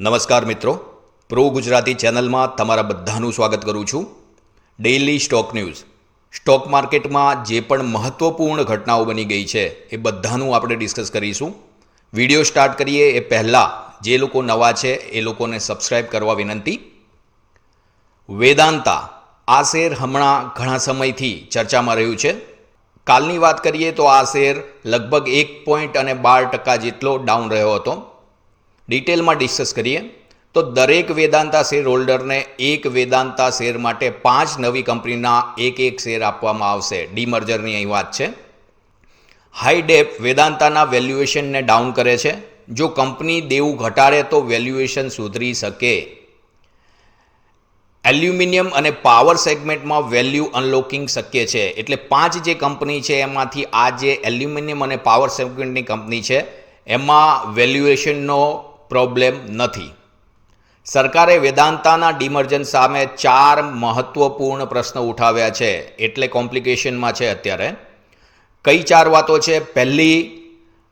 નમસ્કાર મિત્રો, પ્રો ગુજરાતી ચેનલમાં તમારા બધાનું સ્વાગત કરું છું. Daily stock news. સ્ટોક માર્કેટમાં જે પણ મહત્ત્વપૂર્ણ ઘટનાઓ બની ગઈ છે એ બધાનું આપણે ડિસ્કસ કરીશું. વિડીયો સ્ટાર્ટ કરીએ એ પહેલાં જે લોકો નવા છે એ લોકોને સબસ્ક્રાઈબ કરવા વિનંતી. વેદાંતા આ શેર હમણાં ઘણા સમયથી ચર્ચામાં રહ્યું છે. કાલની વાત કરીએ તો આ શેર લગભગ 1.12% જેટલો ડાઉન રહ્યો હતો. ડિટેલમાં ડિસ્કસ કરીએ તો દરેક વેદાંતા શેર હોલ્ડરને એક વેદાંતા શેર માટે 5 નવી કંપનીના એક શેર આપવામાં આવશે. ડીમર્જરની અહીં વાત છે. હાઈ ડેપ વેદાંતાના વેલ્યુએશનને ડાઉન કરે છે. જો કંપની દેવું ઘટાડે તો વેલ્યુએશન સુધરી શકે. એલ્યુમિનિયમ અને પાવર સેગમેન્ટમાં વેલ્યુ અનલોકિંગ શક્ય છે. એટલે 5 જે કંપની છે એમાંથી આ જે એલ્યુમિનિયમ અને પાવર સેગમેન્ટની કંપની છે એમાં વેલ્યુએશનનો પ્રોબ્લેમ નથી. સરકારે વેદાંતાના ડિમર્જન સામે 4 મહત્વપૂર્ણ પ્રશ્ન ઉઠાવ્યા છે, એટલે કોમ્પ્લિકેશનમાં છે અત્યારે. કઈ 4 વાતો છે? પહેલી,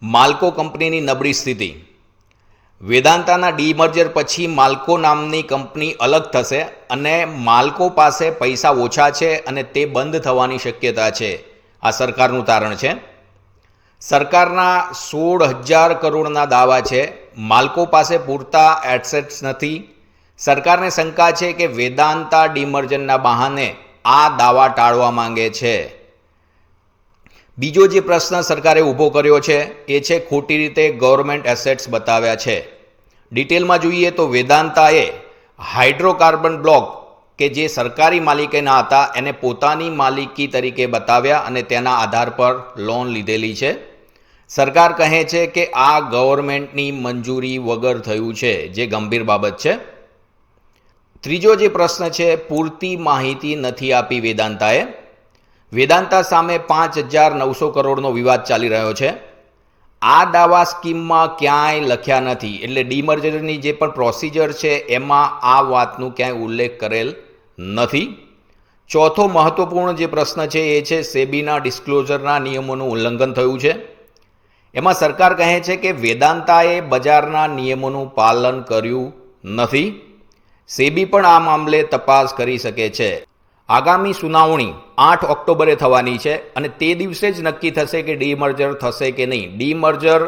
માલ્કો કંપનીની નબળી સ્થિતિ. વેદાંતાના ડીમર્જર પછી માલ્કો નામની કંપની અલગ થશે અને માલ્કો પાસે પૈસા ઓછા છે અને તે બંધ થવાની શક્યતા છે. આ સરકારનું તારણ છે. સરકારના 16,000 કરોડના દાવા છે. માલ્કો પાસે પૂરતા એસેટ્સ નથી. સરકારને શંકા છે કે વેદાંતા ડીમર્જનના બહાને આ દાવા ટાળવા માંગે છે. બીજો જે પ્રશ્ન સરકારે ઊભો કર્યો છે એ છે ખોટી રીતે ગવર્મેન્ટ એસેટ્સ બતાવ્યા છે. ડિટેલમાં જોઈએ તો વેદાંતાએ હાઇડ્રોકાર્બન બ્લોક કે જે સરકારી માલિકીના હતા એને પોતાની માલિકી તરીકે બતાવ્યા અને તેના આધાર પર લોન લીધેલી છે. સરકાર કહે છે કે આ ગવર્મેન્ટની મંજૂરી વગર થયું છે, જે ગંભીર બાબત છે. ત્રીજો જે પ્રશ્ન છે, પૂરતી માહિતી નથી આપી વેદાંતાએ. વેદાંતા સામે 5,900 કરોડનો વિવાદ ચાલી રહ્યો છે. આ દાવા સ્કીમમાં ક્યાંય લખ્યા નથી, એટલે ડીમર્જરની જે પણ પ્રોસિજર છે એમાં આ વાતનું ક્યાંય ઉલ્લેખ કરેલ નથી. ચોથો મહત્વપૂર્ણ જે પ્રશ્ન છે એ છે સેબીના ડિસ્ક્લોઝરના નિયમોનું ઉલ્લંઘન થયું છે. એમાં સરકાર કહે છે કે વેદાંતાએ બજારના નિયમોનું પાલન કર્યું નથી. સેબી પણ આ મામલે તપાસ કરી શકે છે. આગામી સુનાવણી 8 ઓક્ટોબરે થવાની છે અને તે દિવસે જ નક્કી થશે કે ડીમર્જર થશે કે નહીં. ડીમર્જર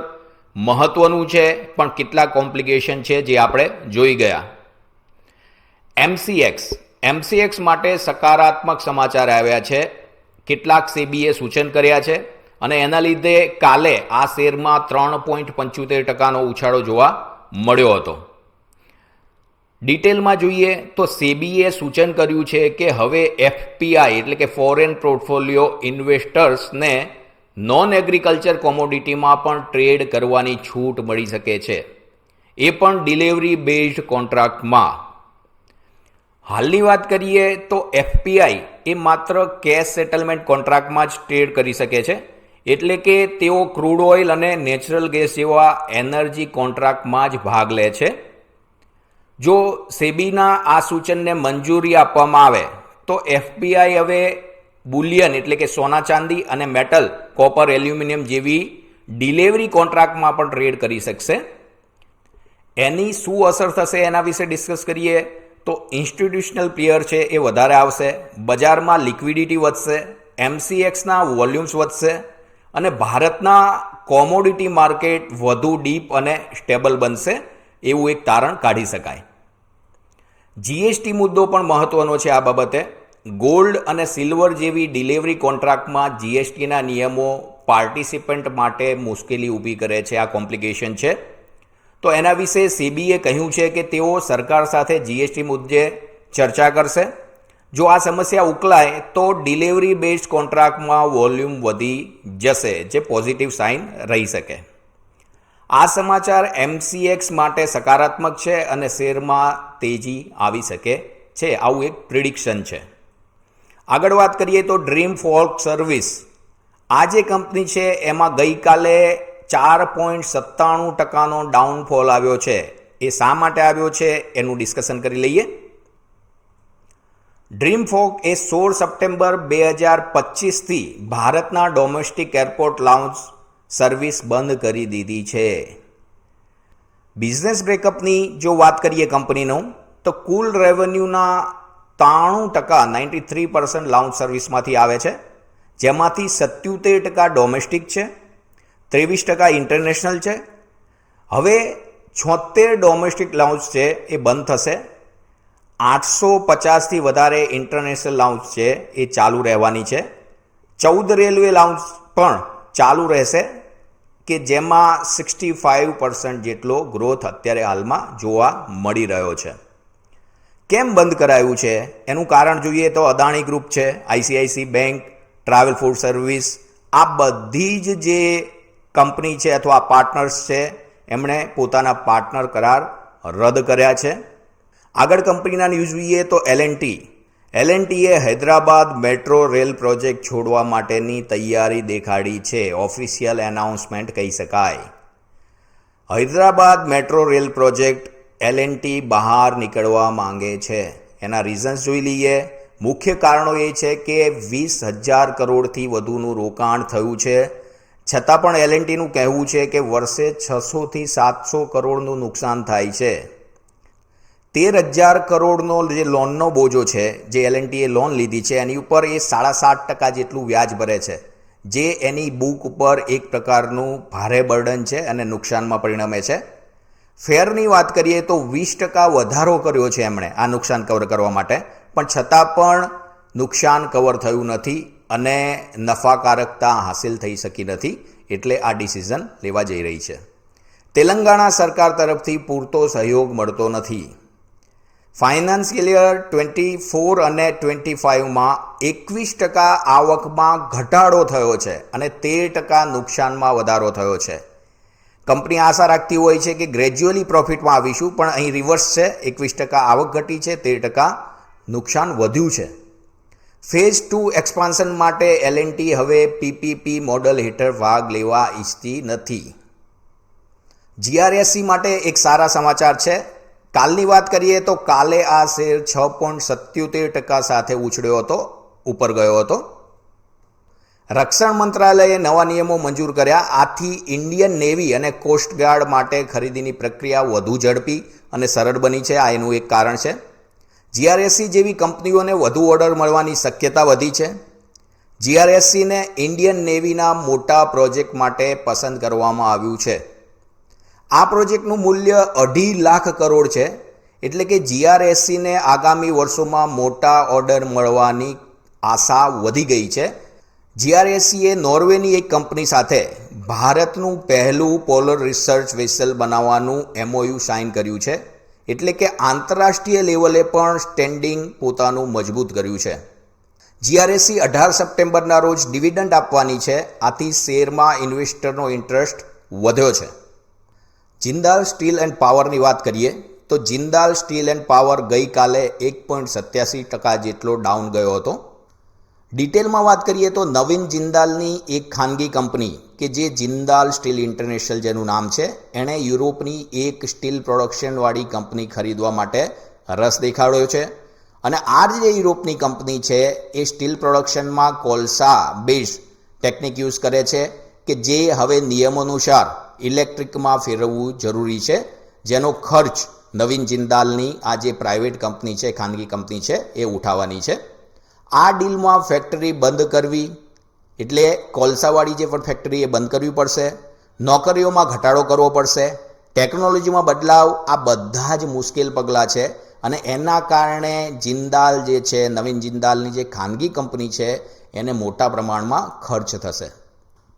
મહત્વનું છે પણ કેટલા કોમ્પ્લિકેશન છે જે આપણે જોઈ ગયા. એમસીએક્સ માટે સકારાત્મક સમાચાર આવ્યા છે. કેટલાક સેબીએ સૂચન કર્યા છે અને એના લીધે કાલે આ શેરમાં 3.75% ઉછાળો જોવા મળ્યો હતો. ડિટેલમાં જોઈએ તો સેબીએ સૂચન કર્યું છે કે હવે એફપીઆઈ એટલે કે ફોરેન પોર્ટફોલિયો ઇન્વેસ્ટર્સને નોન એગ્રીકલ્ચર કોમોડિટીમાં પણ ટ્રેડ કરવાની છૂટ મળી શકે છે, એ પણ ડિલિવરી બેઝડ કોન્ટ્રાક્ટમાં. હાલની વાત કરીએ તો એફપીઆઈ એ માત્ર કેશ સેટલમેન્ટ કોન્ટ્રાક્ટમાં જ ટ્રેડ કરી શકે છે, એટલે કે તેઓ ક્રૂડ ઓઇલ અને નેચરલ ગેસ જેવા એનર્જી કોન્ટ્રાક્ટમાં જ ભાગ લે છે. જો સેબીના આ સૂચનને મંજૂરી આપવામાં આવે તો એફપીઆઈ હવે બુલિયન એટલે કે સોના ચાંદી અને મેટલ, કોપર, એલ્યુમિનિયમ જેવી ડિલિવરી કોન્ટ્રાક્ટમાં પણ ટ્રેડ કરી શકશે. એની શું અસર થશે એના વિશે ડિસ્કસ કરીએ તો ઇન્સ્ટિટ્યુશનલ પ્લેયર છે એ વધારે આવશે, બજારમાં લિક્વિડિટી વધશે, એમસીએક્સના વોલ્યુમ્સ વધશે અને ભારતના કોમોડિટી માર્કેટ વધુ ડીપ અને સ્ટેબલ બનશે એવું એક તારણ કાઢી શકાય. જીએસટી મુદ્દો પણ મહત્વનો છે આ બાબતે. ગોલ્ડ અને સિલ્વર જેવી ડિલિવરી કોન્ટ્રાક્ટમાં જીએસટીના નિયમો પાર્ટિસિપન્ટ માટે મુશ્કેલી ઊભી કરે છે. આ કોમ્પ્લિકેશન છે. તો એના વિશે સેબીએ કહ્યું છે કે તેઓ સરકાર સાથે જીએસટી મુદ્દે ચર્ચા કરશે. જો આ સમસ્યા ઉકેલાય તો ડિલિવરી બેઝડ કોન્ટ્રાક્ટમાં વોલ્યુમ વધી જશે, જે પોઝિટિવ સાઇન રહી શકે. આ સમાચાર એમસીએક્સ માટે સકારાત્મક છે અને શેરમાં તેજી આવી શકે છે, આવું એક પ્રિડિક્શન છે. આગળ વાત કરીએ તો ડ્રીમ ફોર્ક સર્વિસ, આ જે કંપની છે એમાં ગઈકાલે 4.97%નો ડાઉનફોલ આવ્યો છે. એ શા માટે આવ્યો છે એનું ડિસ્કશન કરી લઈએ. ડ્રીમ ફોર્ક એ 16 સપ્ટેમ્બર 2025થી ભારતના ડોમેસ્ટિક એરપોર્ટ લાઉન્જ સર્વિસ બંધ કરી દીધી છે. બિઝનેસ બ્રેકઅપની જો વાત કરીએ કંપનીનું, તો કુલ રેવન્યુના 93% લાઉન્જ સર્વિસમાંથી આવે છે, જેમાંથી 77% ડોમેસ્ટિક છે, 23% ઇન્ટરનેશનલ છે. હવે 76 ડોમેસ્ટિક લાઉન્જ છે એ બંધ થશે, 850થી વધારે ઇન્ટરનેશનલ લાઉન્જ છે એ ચાલુ રહેવાની છે, 14 રેલવે લાઉન્જ પણ ચાલુ રહેશે કે જેમાં 65% જેટલો ગ્રોથ અત્યારે હાલમાં જોવા મળી રહ્યો છે. કેમ બંધ કરાયું છે એનું કારણ જોઈએ તો અદાણી ગ્રુપ છે, ICICI bank, travel food service, આ બધી જ જે કંપની છે અથવા પાર્ટનર્સ છે એમણે પોતાના પાર્ટનર કરાર રદ કર્યા છે. આગળ કંપનીના ન્યૂઝ જોઈએ તો એલએનટીએ હૈદરાબાદ મેટ્રો રેલ પ્રોજેક્ટ છોડવા માટેની તૈયારી દેખાડી છે, ઓફિશિયલ એનાઉન્સમેન્ટ કહી શકાય. Hyderabad metro rail project L&T બહાર નીકળવા માંગે છે. એના રીઝન્સ જોઈ લઈએ. મુખ્ય કારણો એ છે કે 20,000 કરોડથી વધુનું રોકાણ થયું છે, છતાં પણ એલએનટીનું કહેવું છે કે વર્ષે 600થી 700 કરોડનું નુકસાન થાય છે. 13,000 કરોડનો જે લોનનો બોજો છે, જે એલએનટીએ લોન લીધી છે એની ઉપર એ 7.5% જેટલું વ્યાજ ભરે છે, જે એની બુક ઉપર એક પ્રકારનું ભારે બર્ડન છે અને નુકસાનમાં પરિણમે છે. ફેરની વાત કરીએ તો 20% વધારો કર્યો છે એમણે આ નુકસાન કવર કરવા માટે, પણ છતાં પણ નુકસાન કવર થયું નથી અને નફાકારકતા હાંસિલ થઈ શકી નથી, એટલે આ ડિસિઝન લેવા જઈ રહી છે. તેલંગાણા સરકાર તરફથી પૂરતો સહયોગ મળતો નથી. ફાઇનાન્શિયલ યર 24 અને 25માં 21% આવકમાં ઘટાડો થયો છે અને 13% નુકસાનમાં વધારો થયો છે. કંપની આશા રાખતી હોય છે કે ગ્રેજ્યુઅલી પ્રોફિટમાં આવીશું, પણ અહીં રિવર્સ છે. 21% આવક ઘટી છે, 13% નુકસાન વધ્યું છે. ફેઝ 2 એક્સપાન્શન માટે એલએનટી હવે પીપીપી મોડલ હેઠળ ભાગ લેવા ઈચ્છતી નથી. જીઆરએસસી માટે એક સારા સમાચાર છે. કાલની વાત કરીએ તો કાલે આ શેર 6.77% સાથે ઉછળ્યો હતો, ઉપર ગયો હતો. રક્ષણ મંત્રાલયે નવા નિયમો મંજૂર કર્યા. આથી ઇન્ડિયન નેવી અને કોસ્ટગાર્ડ માટે ખરીદીની પ્રક્રિયા વધુ ઝડપી અને સરળ બની છે. આ એનું એક કારણ છે. જીઆરએસસી જેવી કંપનીઓને વધુ ઓર્ડર મળવાની શક્યતા વધી છે. જીઆરએસસીને ઇન્ડિયન નેવીના મોટા પ્રોજેક્ટ માટે પસંદ કરવામાં આવ્યું છે. આ પ્રોજેક્ટનું મૂલ્ય 2.5 લાખ કરોડ છે, એટલે કે જીઆરએસસીને આગામી વર્ષોમાં મોટા ઓર્ડર મળવાની આશા વધી ગઈ છે. જીઆરએસસીએ નોર્વેની એક કંપની સાથે ભારતનું પહેલું પોલર રિસર્ચ વેસલ બનાવવાનું એમઓયુ સાઇન કર્યું છે, એટલે કે આંતરરાષ્ટ્રીય લેવલે પણ સ્ટેન્ડિંગ પોતાનું મજબૂત કર્યું છે. જીઆરએસસી 18 સપ્ટેમ્બરના રોજ ડિવિડન્ડ આપવાની છે. આથી શેરમાં ઇન્વેસ્ટરનો ઇન્ટરેસ્ટ વધ્યો છે. જિંદાલ સ્ટીલ એન્ડ પાવરની વાત કરીએ તો જિંદાલ સ્ટીલ એન્ડ પાવર ગઈકાલે 1.87% જેટલો ડાઉન ગયો હતો. ડિટેલમાં વાત કરીએ તો નવીન જિંદાલની એક ખાનગી કંપની કે જે જિંદાલ સ્ટીલ ઇન્ટરનેશનલ જેનું નામ છે, એણે યુરોપની એક સ્ટીલ પ્રોડક્શનવાળી કંપની ખરીદવા માટે રસ દેખાડ્યો છે. અને આ જે યુરોપની કંપની છે એ સ્ટીલ પ્રોડક્શનમાં કોલસા બેઝ ટેકનિક યુઝ કરે છે, કે જે હવે નિયમો અનુસાર ઇલેક્ટ્રિકમાં ફેરવવું જરૂરી છે, જેનો ખર્ચ નવીન જિંદાલની આ જે પ્રાઇવેટ કંપની છે, ખાનગી કંપની છે, એ ઉઠાવવાની છે. આ ડીલમાં ફેક્ટરી બંધ કરવી, એટલે કોલસાવાળી જે પણ ફેક્ટરી એ બંધ કરવી પડશે, નોકરીઓમાં ઘટાડો કરવો પડશે, ટેકનોલોજીમાં બદલાવ, આ બધા જ મુશ્કેલ પગલાં છે. અને એના કારણે જિંદાલ જે છે, નવીન જિંદાલની જે ખાનગી કંપની છે, એને મોટા પ્રમાણમાં ખર્ચ થશે.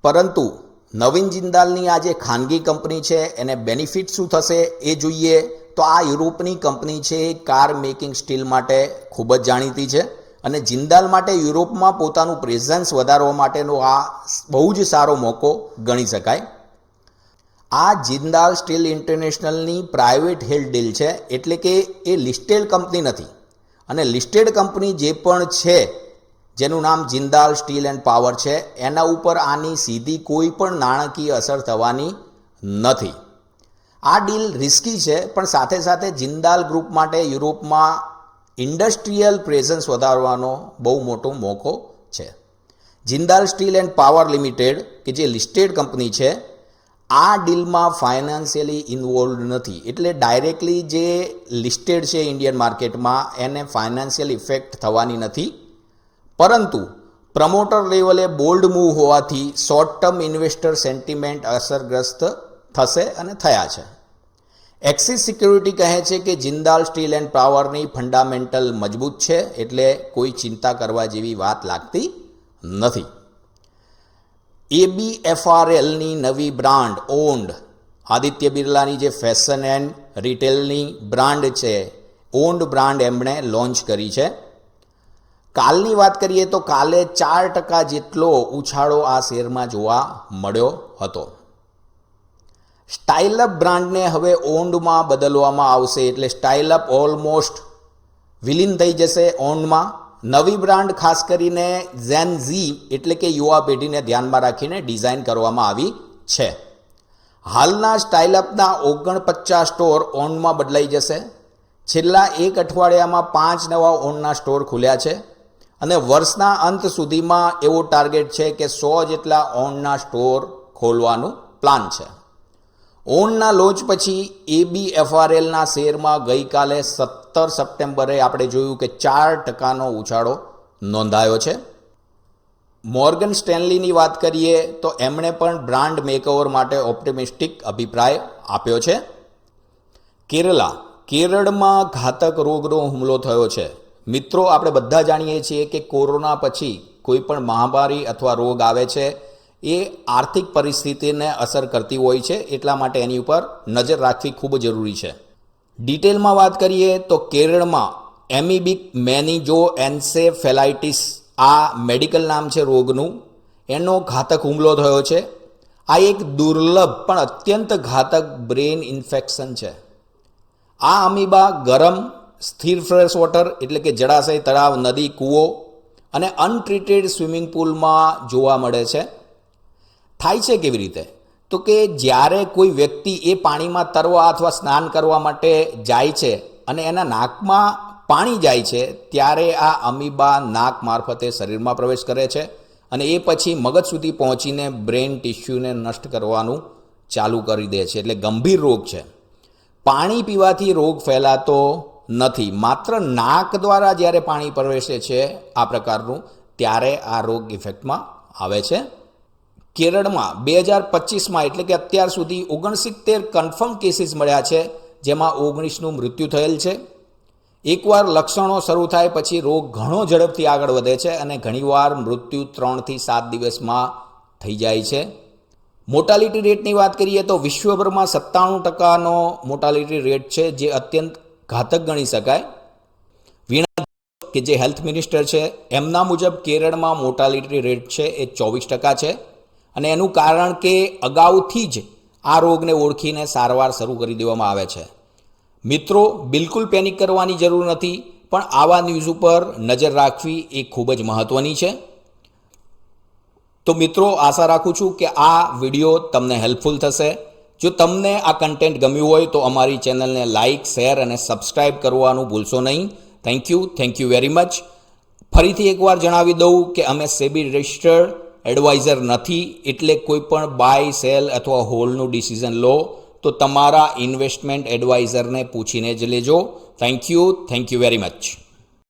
પરંતુ નવીન જિંદાલની આ જે ખાનગી કંપની છે એને બેનિફિટ શું થશે એ જોઈએ તો આ યુરોપની કંપની છે, કાર મેકિંગ સ્ટીલ માટે ખૂબ જ જાણીતી છે અને જિંદાલ માટે યુરોપમાં પોતાનું પ્રેઝન્સ વધારવા માટેનો આ બહુ જ સારો મોકો ગણી શકાય. આ જિંદાલ સ્ટીલ ઇન્ટરનેશનલની પ્રાઇવેટ હેલ્ડ ડીલ છે, એટલે કે એ લિસ્ટેડ કંપની નથી. અને લિસ્ટેડ કંપની જે પણ છે જેનું નામ જિંદાલ સ્ટીલ એન્ડ પાવર છે, એના ઉપર આની સીધી કોઈ પણ નાણાકીય અસર થવાની નથી. આ ડીલ રિસ્કી છે, પણ સાથે સાથે જિંદાલ ગ્રુપ માટે યુરોપમાં ઇન્ડસ્ટ્રીયલ પ્રેઝન્સ વધારવાનો બહુ મોટો મોકો છે. Jindal steel end power limited કે જે લિસ્ટેડ કંપની છે, આ ડીલમાં ફાઇનાન્શિયલી ઇન્વોલ્વ નથી, એટલે ડાયરેક્ટલી જે લિસ્ટેડ છે ઇન્ડિયન માર્કેટમાં એને ફાઇનાન્શિયલ ઇફેક્ટ થવાની નથી, પરંતુ પ્રમોટર લેવલે બોલ્ડ મૂવ હોવાથી શોર્ટ ટર્મ ઇન્વેસ્ટર સેન્ટિમેન્ટ અસરગ્રસ્ત થશે અને થયા છે. એક્સિસ સિક્યુરિટી કહે છે કે જિંદાલ સ્ટીલ એન્ડ પાવરની ફંડામેન્ટલ મજબૂત છે, એટલે કોઈ ચિંતા કરવા જેવી વાત લાગતી નથી. ABFRLની નવી બ્રાન્ડ ઓન્ડ, આદિત્ય બિરલાની જે ફેશન એન્ડ રિટેલની બ્રાન્ડ છે, ઓન્ડ બ્રાન્ડ એમણે લોન્ચ કરી છે. કાલની વાત કરીએ તો કાલે 4% જેટલો ઉછાળો આ શેરમાં જોવા મળ્યો હતો. સ્ટાઇલઅપ બ્રાન્ડને હવે ઓન્ડમાં બદલવામાં આવશે, એટલે સ્ટાઇલઅપ ઓલમોસ્ટ વિલીન થઈ જશે ઓન્ડમાં. નવી બ્રાન્ડ ખાસ કરીને ઝેન ઝી એટલે કે યુવા પેઢીને ધ્યાનમાં રાખીને ડિઝાઇન કરવામાં આવી છે. હાલના સ્ટાઇલઅપના 49 સ્ટોર ઓન્ડમાં બદલાઈ જશે. છેલ્લા એક અઠવાડિયામાં 5 નવા ઓન્ડના સ્ટોર ખુલ્યા છે અને વર્ષના અંત સુધીમાં એવો ટાર્ગેટ છે કે 100 જેટલા ઓન્ડના સ્ટોર ખોલવાનું પ્લાન છે. ઓન્ડના લોન્ચ પછી ABFRLના શેરમાં ગઈકાલે 17 સપ્ટેમ્બરે આપણે જોયું કે 4%નો ઉછાળો નોંધાયો છે. મોર્ગન સ્ટેનલીની વાત કરીએ તો એમણે પણ બ્રાન્ડ મેકઓવર માટે ઓપ્ટિમિસ્ટિક અભિપ્રાય આપ્યો છે. કેરળમાં ઘાતક રોગનો હુમલો થયો છે. મિત્રો, આપણે બધા જાણીએ છીએ કે કોરોના પછી કોઈ પણ મહામારી અથવા રોગ આવે છે એ આર્થિક પરિસ્થિતિને અસર કરતી હોય છે, એટલા માટે એની ઉપર નજર રાખવી ખૂબ જરૂરી છે. ડિટેલમાં વાત કરીએ તો કેરળમાં એમિબિક મેનિજો એન્સેફેલાઇટિસ, આ મેડિકલ નામ છે રોગનું, એનો ઘાતક હુમલો થયો છે. આ એક દુર્લભ પણ અત્યંત ઘાતક બ્રેઇન ઇન્ફેક્શન છે. આ અમીબા ગરમ, સ્થિર ફ્રેશ વોટર એટલે કે જળાશય, તળાવ, નદી, કૂવો અને અનટ્રીટેડ સ્વિમિંગ પુલમાં જોવા મળે છે. થાય છે કેવી રીતે? તો કે જ્યારે કોઈ વ્યક્તિ એ પાણીમાં તરવા અથવા સ્નાન કરવા માટે જાય છે અને એના નાકમાં પાણી જાય છે, ત્યારે આ અમીબા નાક મારફતે શરીરમાં પ્રવેશ કરે છે અને એ પછી મગજ સુધી પહોંચીને બ્રેઇન ટિશ્યુને નષ્ટ કરવાનું ચાલુ કરી દે છે. એટલે ગંભીર રોગ છે. પાણી પીવાથી રોગ ફેલાતો નથી, માત્ર નાક દ્વારા જ્યારે પાણી પ્રવેશે છે આ પ્રકારનું, ત્યારે આ રોગ ઇફેક્ટમાં આવે છે. કેરળમાં 2025માં એટલે કે અત્યાર સુધી 69 કન્ફર્મ કેસીસ મળ્યા છે, જેમાં 19નું મૃત્યુ થયેલ છે. એકવાર લક્ષણો શરૂ થાય પછી રોગ ઘણો ઝડપથી આગળ વધે છે અને ઘણીવાર મૃત્યુ 3 થી 7 દિવસમાં થઈ જાય છે. મોર્ટાલિટી રેટની વાત કરીએ તો વિશ્વભરમાં 97%નો મોર્ટાલિટી રેટ છે, જે અત્યંત ઘાતક ગણી શકાય. વીણા કે જે હેલ્થ મિનિસ્ટર છે, એમના મુજબ કેરળમાં મોર્ટાલિટી રેટ છે એ 24% છે અને એનું કારણ કે અગાઉથી જ આ રોગને ઓળખીને સારવાર શરૂ કરી દેવામાં આવે છે. મિત્રો, બિલકુલ પેનિક કરવાની જરૂર નથી, પણ આવા ન્યૂઝ ઉપર નજર રાખવી એ ખૂબ જ મહત્ત્વની છે. તો મિત્રો, આશા રાખું છું કે આ વિડીયો તમને હેલ્પફુલ થશે. જો તમને આ કન્ટેન્ટ ગમ્યું હોય તો અમારી ચેનલને લાઇક, શેર અને સબસ્ક્રાઇબ કરવાનું ભૂલશો નહીં. Thank you very much. ફરીથી એકવાર જણાવી દઉં કે અમે સેબી રજિસ્ટર્ડ એડવાઇઝર નથી, એટલે કોઈ પણ બાય, સેલ અથવા હોલ્ડનું ડિસિઝન લો તો તમારા ઇન્વેસ્ટમેન્ટ એડવાઇઝરને પૂછીને જ લેજો. Thank you very much.